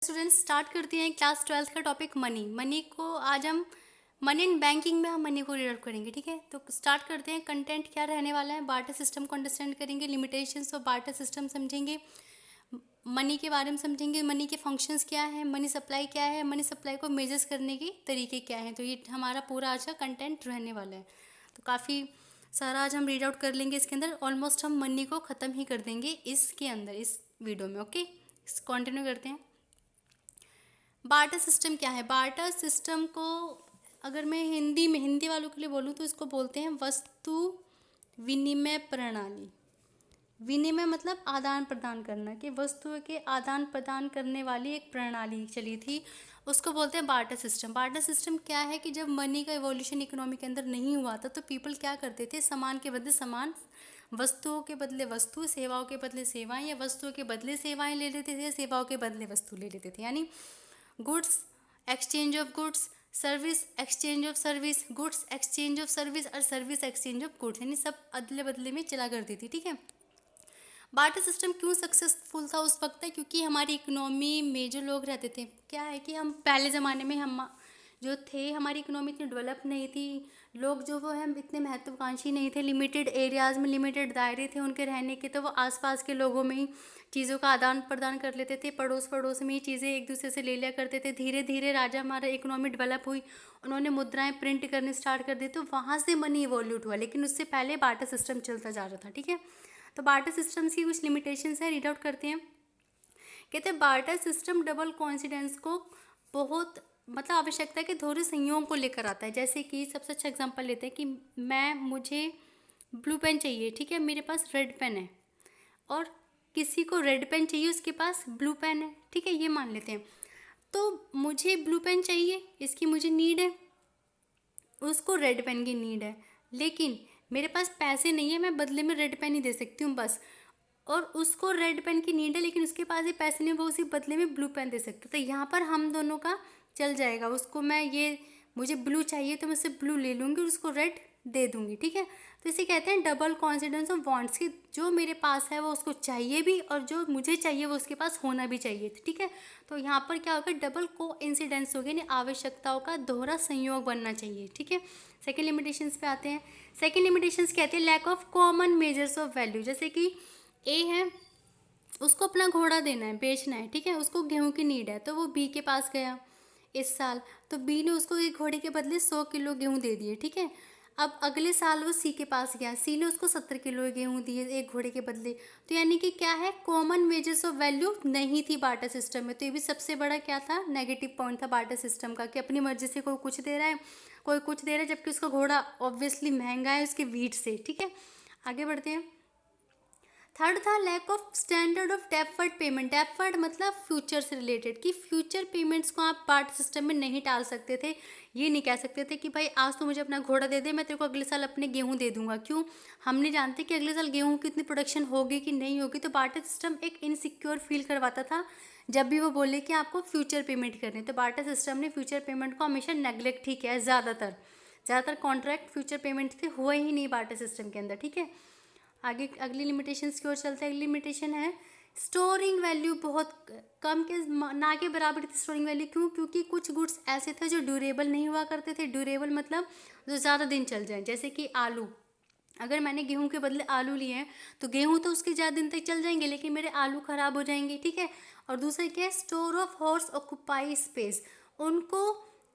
Students start करते हैं class 12th का टॉपिक मनी। मनी को आज हम मनी एंड बैंकिंग में हम मनी को रीड आउट करेंगे। ठीक है, तो स्टार्ट करते हैं। कंटेंट क्या रहने वाला है, बार्टर सिस्टम को अंडरस्टैंड करेंगे, लिमिटेशंस ऑफ बार्टर सिस्टम समझेंगे, मनी के बारे में समझेंगे, मनी के फंक्शंस क्या है, मनी सप्लाई क्या है, मनी सप्लाई को मेजर्स करने के तरीके क्या हैं। तो ये हमारा पूरा आज का कंटेंट रहने वाला है। तो काफ़ी सारा आज हम रीड आउट कर लेंगे इसके अंदर। ऑलमोस्ट हम मनी को ख़त्म ही कर देंगे इसके अंदर, इस वीडियो में। ओके, कंटिन्यू करते हैं। बार्टर सिस्टम क्या है? बार्टर सिस्टम को अगर मैं हिंदी वालों के लिए बोलूँ तो इसको बोलते हैं वस्तु विनिमय प्रणाली। विनिमय मतलब आदान प्रदान करना, कि वस्तुओं के आदान प्रदान करने वाली एक प्रणाली चली थी, उसको बोलते हैं बार्टर सिस्टम। बार्टर सिस्टम क्या है कि जब मनी का इवोल्यूशन इकोनॉमी के अंदर नहीं हुआ था तो पीपल क्या करते थे, सामान के बदले सामान, वस्तुओं के बदले वस्तु, सेवाओं के बदले सेवाएं, या वस्तुओं के बदले सेवाएं ले लेते थे, सेवाओं के बदले वस्तु ले लेते थे। यानी goods exchange of goods, service exchange of service, goods exchange of service और सर्विस एक्सचेंज ऑफ गुड्स, यानी सब अदले बदले में चला करती थी। ठीक है, बार्टर सिस्टम क्यों सक्सेसफुल था उस वक्त है क्योंकि हमारी इकोनॉमी में जो लोग रहते थे, क्या है कि हम पहले ज़माने में हम जो थे, हमारी इकोनॉमी इतनी डेवलप नहीं थी, लोग जो वो है इतने महत्वाकांक्षी नहीं थे, लिमिटेड एरियाज़ में लिमिटेड दायरे थे उनके रहने के, तो वो आसपास के लोगों में ही चीज़ों का आदान प्रदान कर लेते थे, पड़ोस पड़ोस में ही चीज़ें एक दूसरे से ले लिया करते थे। धीरे धीरे राजा हमारा इकोनॉमी डेवलप हुई, उन्होंने मुद्राएं प्रिंट करने स्टार्ट कर दी, तो वहाँ से मनी इवोल्यूट हुआ, लेकिन उससे पहले बार्टर सिस्टम चलता जा रहा था। ठीक है, तो बार्टर सिस्टम्स की कुछ लिमिटेशंस है, रीड आउट करते हैं। कहते हैं बार्टर सिस्टम डबल कॉन्सिडेंस को बहुत मतलब आवश्यकता के दोहरे संयोग को लेकर आता है। जैसे कि सबसे अच्छा एग्जांपल लेते हैं कि मुझे ब्लू पेन चाहिए, ठीक है, मेरे पास रेड पेन है, और किसी को रेड पेन चाहिए, उसके पास ब्लू पेन है। ठीक है, ये मान लेते हैं। तो मुझे ब्लू पेन चाहिए, इसकी मुझे नीड है, उसको रेड पेन की नीड है, लेकिन मेरे पास पैसे नहीं है, मैं बदले में रेड पेन ही दे सकती हूँ बस। और उसको रेड पेन की नीड है लेकिन उसके पास ये पैसे नहीं, वो उसी बदले में ब्लू पेन दे सकते। तो यहाँ पर हम दोनों का चल जाएगा। उसको मैं ये मुझे ब्लू चाहिए तो मैं उससे ब्लू ले लूँगी और उसको रेड दे दूँगी। ठीक है, तो इसे कहते हैं डबल कॉन्सिडेंस ऑफ वांट्स, की जो मेरे पास है वो उसको चाहिए भी और जो मुझे चाहिए वो उसके पास होना भी चाहिए। ठीक है, तो यहाँ पर क्या होगा, डबल को इंसिडेंस हो गया, यानी आवश्यकताओं का दोहरा संयोग बनना चाहिए। ठीक है, सेकेंड लिमिटेशंस पे आते हैं। सेकेंड लिमिटेशंस कहते हैं lack of common measures of value. जैसे कि ए है, उसको अपना घोड़ा देना है, बेचना है, ठीक है, उसको गेहूं की नीड है, तो वो बी के पास गया इस साल, तो बी ने उसको एक घोड़े के बदले 100 किलो गेहूं दे दिए। ठीक है, अब अगले साल वो सी के पास गया, सी ने उसको 70 किलो गेहूं दिए एक घोड़े के बदले। तो यानी कि क्या है, कॉमन मेजर्स ऑफ वैल्यू नहीं थी बार्टर सिस्टम में। तो ये भी सबसे बड़ा क्या था, नेगेटिव पॉइंट था बार्टर सिस्टम का, कि अपनी मर्जी से कोई कुछ दे रहा है, कोई कुछ दे रहा है, जबकि उसका घोड़ा ऑब्वियसली महंगा है उसके वीट से। ठीक है, आगे बढ़ते हैं। थर्ड था lack of standard of deferred payment. Deferred मतलब फ्यूचर से रिलेटेड, कि फ्यूचर पेमेंट्स को आप बार्टर सिस्टम में नहीं टाल सकते थे। ये नहीं कह सकते थे कि भाई आज तो मुझे अपना घोड़ा दे दे, मैं तेरे को अगले साल अपने गेहूं दे दूंगा। क्यों, हम नहीं जानते कि अगले साल गेहूं की इतनी प्रोडक्शन होगी कि नहीं होगी। तो बार्टर सिस्टम एक इनसिक्योर फील करवाता था जब भी वो बोले कि आपको फ्यूचर पेमेंट करनी। तो बार्टर सिस्टम ने फ्यूचर पेमेंट को हमेशा नेग्लेक्ट ही किया है। ज़्यादातर कॉन्ट्रैक्ट फ्यूचर पेमेंट थे, हुए ही नहीं बार्टर सिस्टम के अंदर। ठीक है, आगे अगली लिमिटेशंस की ओर चलते हैं। अगली लिमिटेशन है स्टोरिंग वैल्यू बहुत कम के ना के बराबर थी स्टोरिंग वैल्यू। क्यों, क्योंकि कुछ गुड्स ऐसे थे जो ड्यूरेबल नहीं हुआ करते थे। ड्यूरेबल मतलब जो ज़्यादा दिन चल जाए, जैसे कि आलू। अगर मैंने गेहूं के बदले आलू लिए हैं तो गेहूं तो उसके ज़्यादा दिन तक चल जाएंगे, लेकिन मेरे आलू ख़राब हो जाएंगे। ठीक है, और दूसरा क्या है, store of horse occupy space. उनको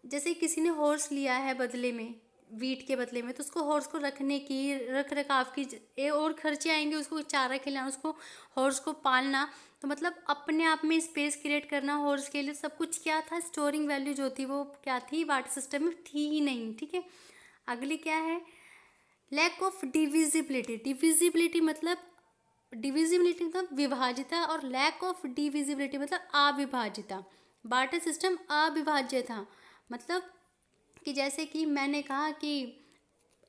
जैसे किसी ने हॉर्स लिया है बदले में, वीट के बदले में, तो उसको हॉर्स को रखने की, रख रखाव की और खर्चे आएंगे, उसको चारा खिलाना, उसको हॉर्स को पालना। तो मतलब अपने आप में स्पेस क्रिएट करना हॉर्स के लिए, सब कुछ क्या था, स्टोरिंग वैल्यू जो थी वो क्या थी, वाटर सिस्टम में थी ही नहीं। ठीक है, अगली क्या है, लैक ऑफ डिविजिबिलिटी। डिविजिबिलिटी मतलब विभाजिता, और लैक ऑफ डिविजिबिलिटी मतलब अविभाजिता। बार्टर सिस्टम अविभाज्य था, मतलब कि जैसे कि मैंने कहा कि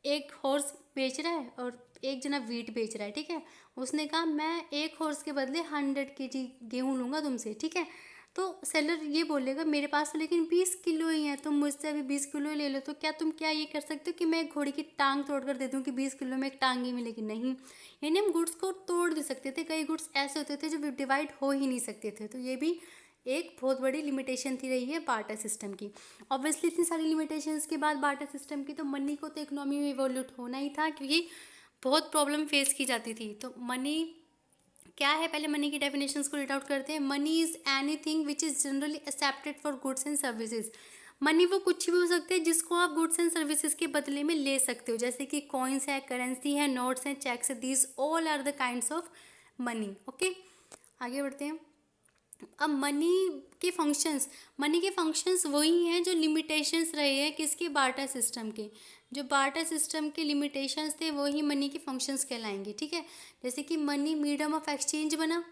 एक हॉर्स बेच रहा है और एक जना वीट बेच रहा है। ठीक है, उसने कहा मैं एक हॉर्स के बदले 100 kg गेहूँ लूँगा तुमसे। ठीक है, तो सेलर ये बोलेगा मेरे पास तो लेकिन 20 किलो ही है, तुम मुझसे अभी 20 किलो ही ले लो। तो क्या तुम क्या ये कर सकते हो कि मैं एक घोड़े की टांग तोड़ कर दे दूँ कि 20 किलो में एक टांग ही मिलेगी? नहीं, यानी हम गुड्स को तोड़ दे सकते थे। कई गुड्स ऐसे होते थे जो डिवाइड हो ही नहीं सकते थे। तो ये भी एक बहुत बड़ी लिमिटेशन थी रही है बार्टर सिस्टम की। ऑब्वियसली इतनी सारी लिमिटेशंस के बाद बार्टर सिस्टम की, तो मनी को तो इकोनॉमी में इवोल्यूट होना ही था, क्योंकि बहुत प्रॉब्लम फेस की जाती थी। तो मनी क्या है, पहले मनी की डेफिनेशंस को रीड आउट करते हैं। Money is anything which is generally accepted for goods and services. Money वो कुछ भी हो सकते हैं जिसको आप गुड्स एंड सर्विसेज के बदले में ले सकते हो, जैसे कि कॉइन्स है, करेंसी है, नोट्स हैं, चेक्स है, these all are the kinds of money. Okay, आगे बढ़ते हैं। अब मनी के फंक्शंस वही हैं जो लिमिटेशंस रहे हैं किसके, बार्टर सिस्टम के। जो बार्टर सिस्टम के लिमिटेशंस थे वही मनी के फंक्शंस कहलाएंगे, ठीक है। जैसे कि मनी मीडियम ऑफ एक्सचेंज बना,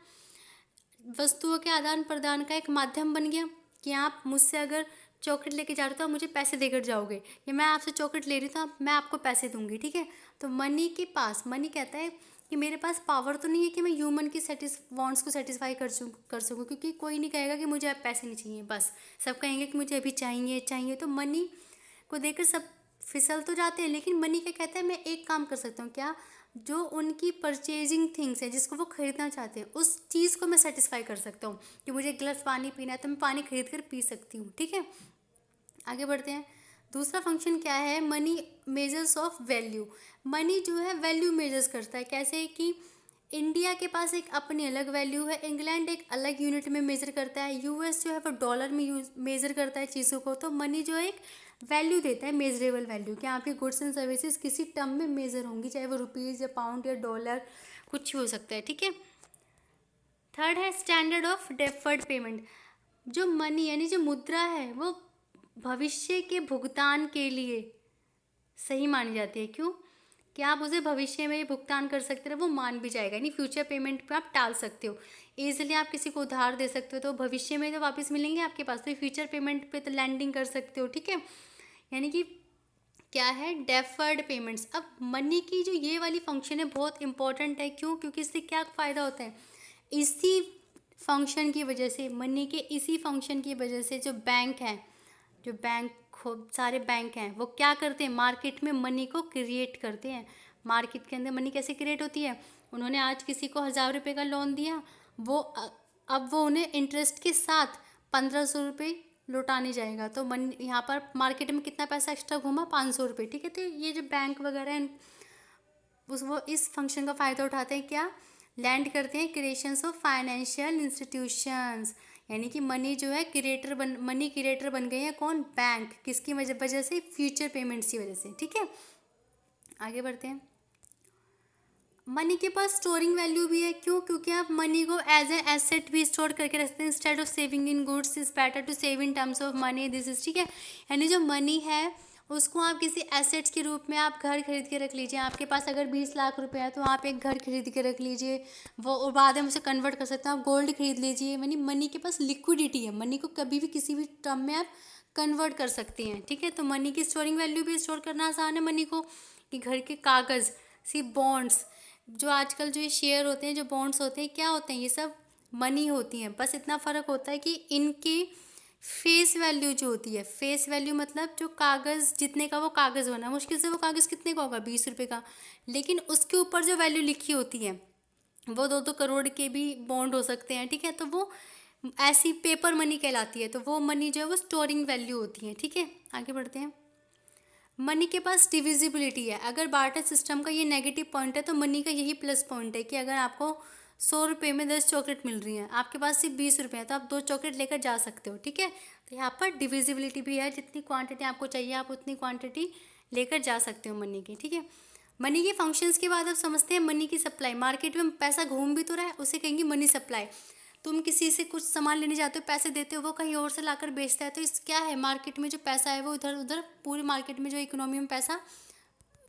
वस्तुओं के आदान प्रदान का एक माध्यम बन गया, कि आप मुझसे अगर चॉकलेट लेके जा रहे हो तो आप मुझे पैसे देकर जाओगे, या मैं आपसे चॉकलेट ले रही हूँ तो मैं आपको पैसे दूंगी, ठीक है। तो मनी कहता है कि मेरे पास पावर तो नहीं है कि मैं ह्यूमन की वांट्स को सेटिस्फाई कर सकूँ, क्योंकि कोई नहीं कहेगा कि मुझे अब पैसे नहीं चाहिए, बस सब कहेंगे कि मुझे अभी चाहिए चाहिए। तो मनी को देकर सब फिसल तो जाते हैं, लेकिन मनी क्या कहता है, मैं एक काम कर सकता हूँ, क्या, जो उनकी परचेजिंग थिंग्स है जिसको वो खरीदना चाहते हैं उस चीज़ को मैं सेटिस्फाई कर सकता हूँ, कि मुझे एक गिलास पानी पीना है तो मैं पानी खरीद कर पी सकती हूँ, ठीक है। आगे बढ़ते हैं। दूसरा फंक्शन क्या है, money measures of value. Money जो है वैल्यू मेजर्स करता है, कैसे कि इंडिया के पास एक अपनी अलग वैल्यू है, इंग्लैंड एक अलग यूनिट में मेज़र करता है, यूएस जो है वो डॉलर में मेज़र करता है चीज़ों को। तो मनी जो है एक वैल्यू देता है, मेजरेबल वैल्यू, कि आपकी गुड्स एंड सर्विसेज किसी टर्म में मेज़र होंगी, चाहे वो रुपीज़ या पाउंड या डॉलर कुछ भी हो सकता है, ठीक है। थर्ड है स्टैंडर्ड ऑफ डेफर्ड पेमेंट। जो मनी यानी जो मुद्रा है वो भविष्य के भुगतान के लिए सही मानी जाती है। क्यों, कि आप उसे भविष्य में भुगतान कर सकते हो, वो मान भी जाएगा, यानी फ्यूचर पेमेंट पे आप टाल सकते हो। ईजिली आप किसी को उधार दे सकते हो तो भविष्य में तो वापस मिलेंगे आपके पास, तो फ्यूचर पेमेंट पे तो लैंडिंग कर सकते हो, ठीक है। यानी कि क्या है, डेफर्ड पेमेंट्स। अब मनी की जो ये वाली फंक्शन है बहुत इंपॉर्टेंट है, क्यों, क्योंकि इससे क्या फ़ायदा होता है, इसी फंक्शन की वजह से, मनी के इसी फंक्शन की वजह से जो बैंक खूब सारे बैंक हैं वो क्या करते हैं, मार्केट में मनी को क्रिएट करते हैं। मार्केट के अंदर मनी कैसे क्रिएट होती है, उन्होंने आज किसी को 1,000 रुपये का लोन दिया, अब वो उन्हें इंटरेस्ट के साथ 1,500 रुपये लौटाने जाएगा, तो मन यहाँ पर मार्केट में कितना पैसा एक्स्ट्रा घूमा, 500 रुपये, ठीक है। तो ये जो बैंक वगैरह हैं वो इस फंक्शन का फ़ायदा उठाते हैं, क्या, लैंड करते हैं क्रिएशंस ऑफ फाइनेंशियल इंस्टीट्यूशंस। यानी कि मनी जो है मनी क्रिएटर बन गए हैं कौन, बैंक, किसकी वजह से, फ्यूचर पेमेंट्स की वजह से, ठीक है। आगे बढ़ते हैं। मनी के पास स्टोरिंग वैल्यू भी है, क्यों, क्योंकि आप मनी को एज ए एसेट भी स्टोर करके रखते हैं, instead of saving in goods is better to save in terms of money, this is, ठीक है। यानी जो मनी है उसको आप किसी एसेट्स के रूप में आप घर खरीद के रख लीजिए, आपके पास अगर 20 लाख रुपए है तो आप एक घर खरीद के रख लीजिए, वो और बाद में उसे कन्वर्ट कर सकते हैं, आप गोल्ड खरीद लीजिए। यानी मनी के पास लिक्विडिटी है, मनी को कभी भी किसी भी टर्म में आप कन्वर्ट कर सकते हैं, ठीक है। तो मनी की स्टोरिंग वैल्यू भी स्टोर करना आसान है मनी को, कि घर के कागज़, सी बॉन्ड्स, जो आजकल जो ये शेयर होते हैं, जो बॉन्ड्स होते हैं, क्या होते हैं, ये सब मनी होती हैं। बस इतना फ़र्क होता है कि इनकी फेस वैल्यू जो होती है, फेस वैल्यू मतलब जो कागज़ जितने का वो कागज़ बना, मुश्किल से वो कागज़ कितने का होगा, 20 रुपये का, लेकिन उसके ऊपर जो वैल्यू लिखी होती है वो 2-2 करोड़ के भी बॉन्ड हो सकते हैं, ठीक है। तो वो ऐसी पेपर मनी कहलाती है, तो वो मनी जो है वो स्टोरिंग वैल्यू होती है, ठीक है। आगे बढ़ते हैं। मनी के पास डिविजिबिलिटी है, अगर बार्टर सिस्टम का ये नेगेटिव पॉइंट है तो मनी का यही प्लस पॉइंट है, कि अगर आपको 100 रुपये में 10 चॉकलेट मिल रही हैं, आपके पास सिर्फ 20 रुपये हैं, तो आप 2 चॉकलेट लेकर जा सकते हो, ठीक है। तो यहाँ पर डिविजिबिलिटी भी है, जितनी क्वांटिटी आपको चाहिए आप उतनी क्वांटिटी लेकर जा सकते हो मनी की, ठीक है। मनी के फंक्शंस के बाद अब समझते हैं मनी की सप्लाई। मार्केट में पैसा घूम भी तो रहा है, उसे कहेंगे मनी सप्लाई। तुम किसी से कुछ सामान लेने जाते हो, पैसे देते हो, वो कहीं और से लाकर बेचता है, तो इस क्या है, मार्केट में जो पैसा है वो इधर उधर पूरी मार्केट में जो इकोनॉमी में पैसा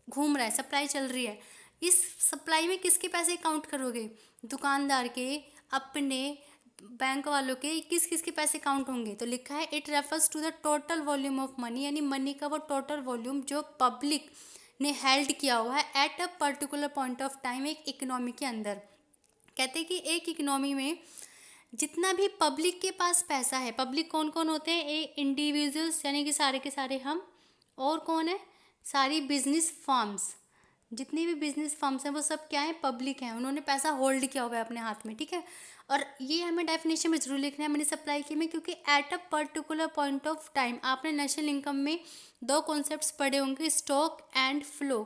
घूम रहा है, सप्लाई चल रही है। इस सप्लाई में किसके पैसे काउंट करोगे, दुकानदार के, अपने, बैंक वालों के, किस किस के पैसे काउंट होंगे। तो लिखा है it refers to the total volume of money, यानी मनी का वो टोटल वॉल्यूम जो पब्लिक ने हेल्ड किया हुआ है at a particular point of time, एक इकोनॉमी के अंदर। कहते हैं कि एक इकोनॉमी में जितना भी पब्लिक के पास पैसा है, पब्लिक कौन कौन होते हैं, ए इंडिविजुअल्स यानी कि सारे के सारे हम, और कौन है, सारी बिजनेस फर्म्स, जितनी भी बिजनेस फर्म्स हैं वो सब क्या है, पब्लिक हैं, उन्होंने पैसा होल्ड किया हुआ है अपने हाथ में, ठीक है। और ये हमें डेफिनेशन में जरूर लिखना है मनी सप्लाई की में, क्योंकि eight a particular point of time आपने नेशनल इनकम में दो कॉन्सेप्ट्स पढ़े होंगे, स्टॉक एंड फ्लो।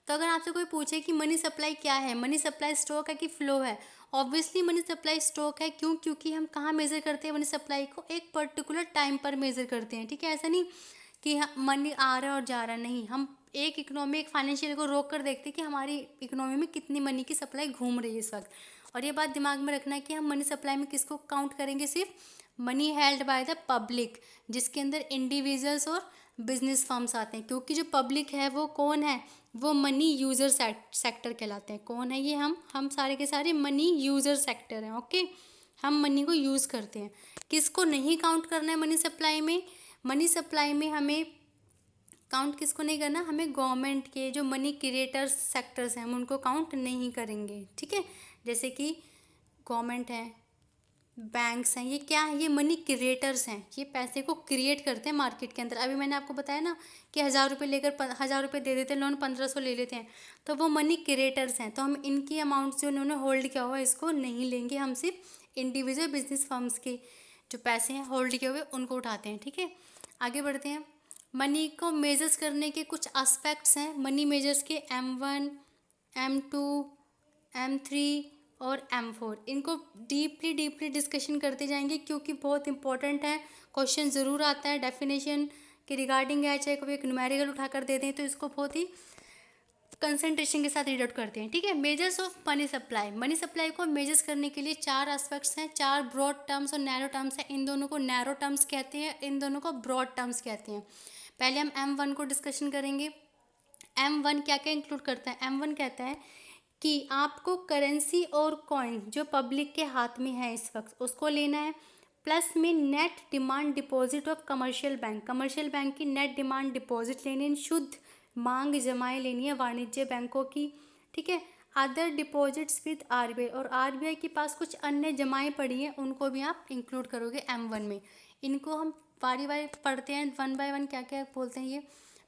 तो अगर आपसे कोई पूछे कि मनी सप्लाई क्या है, मनी सप्लाई स्टॉक है कि फ्लो है, ऑब्वियसली मनी सप्लाई स्टॉक है। क्यों? क्योंकि हम कहाँ मेज़र करते हैं मनी सप्लाई को, एक पर्टिकुलर टाइम पर मेज़र करते हैं, ठीक है। ऐसा नहीं कि मनी आ रहा है और जा रहा है, नहीं, हम एक इकोनॉमी, एक फाइनेंशियल को रोक कर देखते हैं कि हमारी इकोनॉमी में कितनी मनी की सप्लाई घूम रही है इस वक्त। और ये बात दिमाग में रखना है कि हम मनी सप्लाई में किसको काउंट करेंगे, सिर्फ money held by the public, जिसके अंदर इंडिविजुअल्स और बिजनेस फर्म्स आते हैं। क्योंकि जो पब्लिक है वो कौन है, वो मनी यूज़र सेक्टर कहलाते हैं। कौन है ये? हम सारे के सारे मनी यूज़र सेक्टर हैं, ओके। हम मनी को यूज़ करते हैं। किसको नहीं काउंट करना है मनी सप्लाई में? मनी सप्लाई में हमें काउंट किसको नहीं करना, हमें गवर्नमेंट के जो मनी क्रिएटर्स सेक्टर्स हैं हम उनको काउंट नहीं करेंगे, ठीक है। जैसे कि गवर्नमेंट है, बैंक्स हैं, ये क्या है, ये मनी क्रिएटर्स हैं, ये पैसे को क्रिएट करते हैं मार्केट के अंदर। अभी मैंने आपको बताया ना कि 1,000 रुपये लेकर 1,000 रुपये दे देते हैं लोन, 1,500 ले लेते हैं, तो वो मनी क्रिएटर्स हैं। तो हम इनकी अमाउंट जो उन्होंने होल्ड किया हुआ है इसको नहीं लेंगे, हम सिर्फ इंडिविजुअल बिजनेस फर्म्स के जो पैसे हैं होल्ड किए हुए उनको उठाते हैं, ठीक है। आगे बढ़ते हैं। मनी को मेजर्स करने के कुछ एस्पेक्ट्स हैं मनी मेजर्स के, M1, M2, M3 और M4। इनको डीपली डिस्कशन करते जाएंगे क्योंकि बहुत इंपॉर्टेंट है, क्वेश्चन ज़रूर आता है डेफिनेशन के रिगार्डिंग है, चाहे कभी एक न्यूमेरिकल उठाकर दे दें तो इसको बहुत ही कंसंट्रेशन के साथ रीड आउट करते हैं, ठीक है। Measures of money supply, money supply को मेजर्स करने के लिए चार एस्पेक्ट्स हैं, चार ब्रॉड टर्म्स और नैरो टर्म्स हैं। इन दोनों को नैरो टर्म्स कहते हैं, इन दोनों को ब्रॉड टर्म्स कहते हैं। पहले हम M1 को डिस्कशन करेंगे। M1 क्या क्या इंक्लूड करता है? M1 कहता है कि आपको करेंसी और कॉइन जो पब्लिक के हाथ में है इस वक्त उसको लेना है, प्लस में net demand deposit of commercial bank, commercial bank की नेट डिमांड डिपॉजिट लेनी है, शुद्ध मांग जमाएं लेनी है वाणिज्य बैंकों की, ठीक है। अदर डिपॉजिट्स विद RBI, और RBI के पास कुछ अन्य जमाएं पड़ी हैं उनको भी आप इंक्लूड करोगे M1 में। इनको हम बारी बारी पढ़ते हैं, वन बाय वन क्या क्या बोलते हैं ये।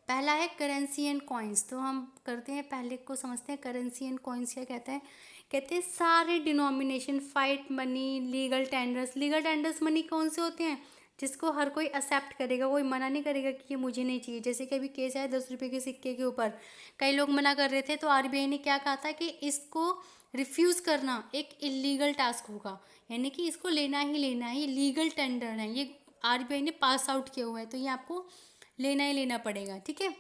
पहला है करेंसी एंड कॉइन्स, तो हम करते हैं पहले को समझते हैं। करेंसी एंड कॉइन्स क्या कहते हैं? कहते हैं सारे denomination, fight money, legal tenders. Legal tenders money कौन से होते हैं? जिसको हर कोई एक्सेप्ट करेगा, कोई मना नहीं करेगा कि ये मुझे नहीं चाहिए। जैसे कि अभी केस है 10 रुपये के सिक्के के ऊपर, कई लोग मना कर रहे थे तो RBI ने क्या कहा था कि इसको रिफ्यूज़ करना एक इलीगल टास्क होगा, यानी कि इसको लेना ही लेना है, ये लीगल टेंडर है, ये RBI ने पास आउट किया हुआ है, तो ये आपको लेना ही लेना पड़ेगा, ठीक है।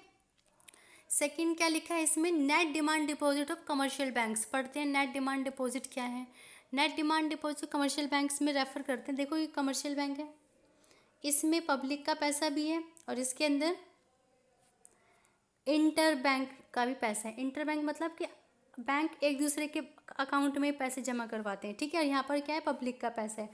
सेकंड क्या लिखा है इसमें? Net demand deposit of commercial banks. पढ़ते हैं नेट डिमांड डिपॉजिट क्या है। Net demand deposit commercial banks में रेफर करते हैं। देखो ये कमर्शियल बैंक है, इसमें पब्लिक का पैसा भी है और इसके अंदर इंटर बैंक का भी पैसा है। इंटर बैंक मतलब कि बैंक एक दूसरे के अकाउंट में पैसे जमा करवाते हैं, ठीक है। और यहाँ पर क्या है? पब्लिक का पैसा है।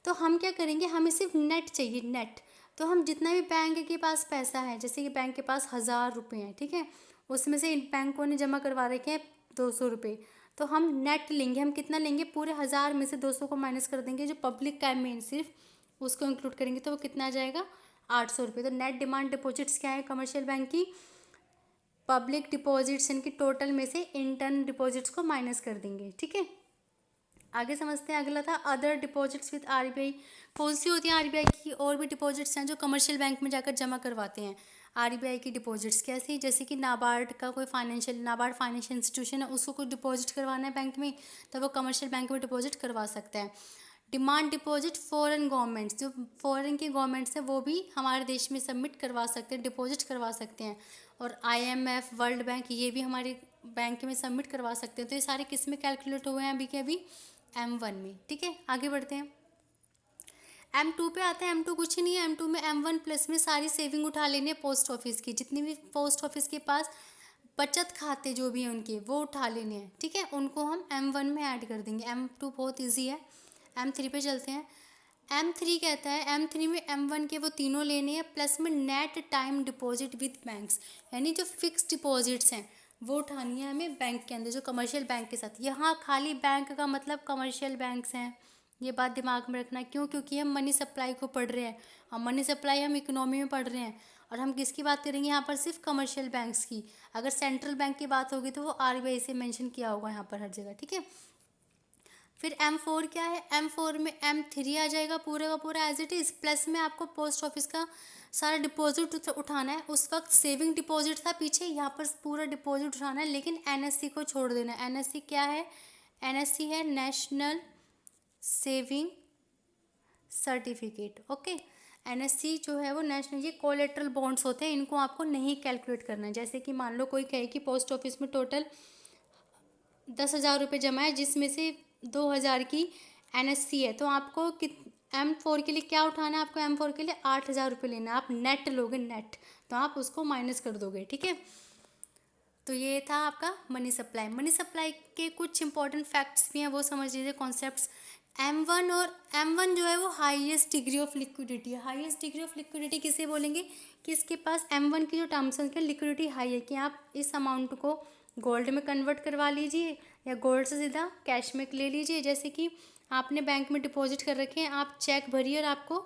तो हम क्या करेंगे, हमें सिर्फ नेट चाहिए, नेट। तो हम जितना भी बैंक के पास पैसा है, जैसे कि बैंक के पास 1,000 रुपये हैं, ठीक है, उसमें से इन बैंकों ने जमा करवा रखे हैं 200 रुपये, तो हम नेट लेंगे। हम कितना लेंगे? पूरे 1,000 में से 200 को माइनस कर देंगे, जो पब्लिक का है मेन सिर्फ उसको इंक्लूड करेंगे, तो वो कितना आ जाएगा? 800 रुपये। तो नेट डिमांड डिपॉजिट्स क्या है कमर्शियल बैंक की? पब्लिक डिपॉजिट्स, इनकी टोटल में से इंटर्न डिपॉजिट्स को माइनस कर देंगे, ठीक है। आगे समझते हैं। अगला था अदर डिपॉजिट्स विद RBI। कौन सी होती है RBI की? और भी डिपॉजिट्स हैं जो कमर्शियल बैंक में जाकर जमा करवाते हैं। RBI की डिपॉजिट्स कैसी? जैसे कि नाबार्ड का कोई नाबार्ड फाइनेंशियल इंस्टीट्यूशन है, उसको कोई डिपॉजिट करवाना है बैंक में, तो वो कमर्शियल बैंक में डिपॉजिट करवा सकता है। डिमांड डिपॉजिट फॉरेन गवर्नमेंट्स, जो फॉरेन की गवर्नमेंट्स हैं वो भी हमारे देश में सबमिट करवा सकते हैं, डिपॉजिट करवा सकते हैं। और IMF, वर्ल्ड बैंक, ये भी हमारे बैंक में सबमिट करवा सकते हैं। तो ये सारे किस में कैलकुलेट हुए हैं अभी के अभी? M1 में, ठीक है। आगे बढ़ते हैं। M2 पे आते हैं। M2 कुछ ही नहीं है, M2 में M1 प्लस में सारी सेविंग उठा लेनी है पोस्ट ऑफिस की, जितनी भी पोस्ट ऑफिस के पास बचत खाते जो भी हैं उनके, वो उठा लेने हैं, ठीक है, उनको हम M1 में ऐड कर देंगे। M2 बहुत ईजी है। M3 पे चलते हैं। M3 कहता है, M3 में M1 के वो तीनों लेने हैं, प्लस में net time deposit with banks, यानी जो फिक्स डिपॉजिट्स हैं वो उठानी है हमें बैंक के अंदर, जो कमर्शियल बैंक के साथ। यहाँ खाली बैंक का मतलब कमर्शियल बैंक्स हैं, ये बात दिमाग में रखना। क्यों? क्योंकि हम मनी सप्लाई को पढ़ रहे हैं, और मनी सप्लाई हम इकोनॉमी में पढ़ रहे हैं, और हम किसकी बात करेंगे यहाँ पर? सिर्फ कमर्शियल बैंक्स की। अगर सेंट्रल बैंक की बात होगी तो वो आरबीआई से मेंशन किया होगा यहाँ पर हर जगह, ठीक है। फिर M4 क्या है? M4 में M3 आ जाएगा पूरे का पूरा एज इट इज़, प्लस में आपको पोस्ट ऑफिस का सारा डिपॉजिट उठाना है। उस वक्त सेविंग डिपॉजिट था पीछे, यहाँ पर पूरा डिपॉजिट उठाना है, लेकिन एनएससी को छोड़ देना है। एनएससी क्या है? एनएससी है national saving certificate, okay. NSC जो है वो नेशनल, ये कोलेट्रल बॉन्ड्स होते हैं, इनको आपको नहीं कैलकुलेट करना है। जैसे कि मान लो कोई कहे कि पोस्ट ऑफिस में टोटल 10,000 रुपये जमा है, जिसमें से 2,000 की एनएससी है, तो आपको M4 के लिए क्या उठाना है? आपको M4 के लिए 8,000 रुपये लेना है। आप नेट लोगे, नेट, तो आप उसको माइनस कर दोगे, ठीक है। तो ये था आपका मनी सप्लाई। मनी सप्लाई के कुछ इंपॉर्टेंट फैक्ट्स भी हैं, वो समझ लीजिए, कॉन्सेप्ट्स। M1 और M1 जो है वो हाईएस्ट डिग्री ऑफ लिक्विडिटी है। हाईएस्ट डिग्री ऑफ लिक्विडिटी किसे बोलेंगे? कि इसके पास M1 की जो टर्म्स हैं लिक्विडिटी हाई है, कि आप इस अमाउंट को गोल्ड में कन्वर्ट करवा लीजिए, या गोल्ड से सीधा कैश में ले लीजिए। जैसे कि आपने बैंक में डिपॉजिट कर रखे हैं, आप चेक भरिए और आपको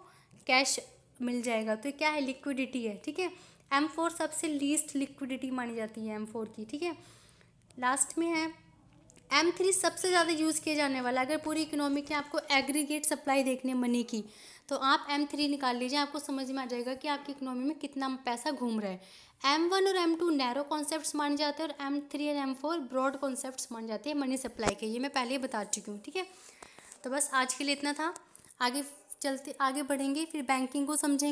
कैश मिल जाएगा, तो क्या है? लिक्विडिटी है, ठीक है। M4 सबसे लीस्ट लिक्विडिटी मानी जाती है M4 की, ठीक है। लास्ट में है M3 सबसे ज़्यादा यूज़ किया जाने वाला। अगर पूरी इकोनॉमी की आपको एग्रीगेट सप्लाई देखनी है मनी की, तो आप M3 निकाल लीजिए, आपको समझ में आ जाएगा कि आपकी इकोनॉमी में कितना पैसा घूम रहा है। M1 और M2 नैरो कॉन्सेप्ट्स माने जाते हैं, और M3 और M4 ब्रॉड कॉन्सेप्ट्स माने जाते हैं मनी सप्लाई के। ये मैं पहले ही बता चुकी हूँ, ठीक है। तो बस आज के लिए इतना था। आगे चलते आगे बढ़ेंगे, फिर बैंकिंग को समझेंगे।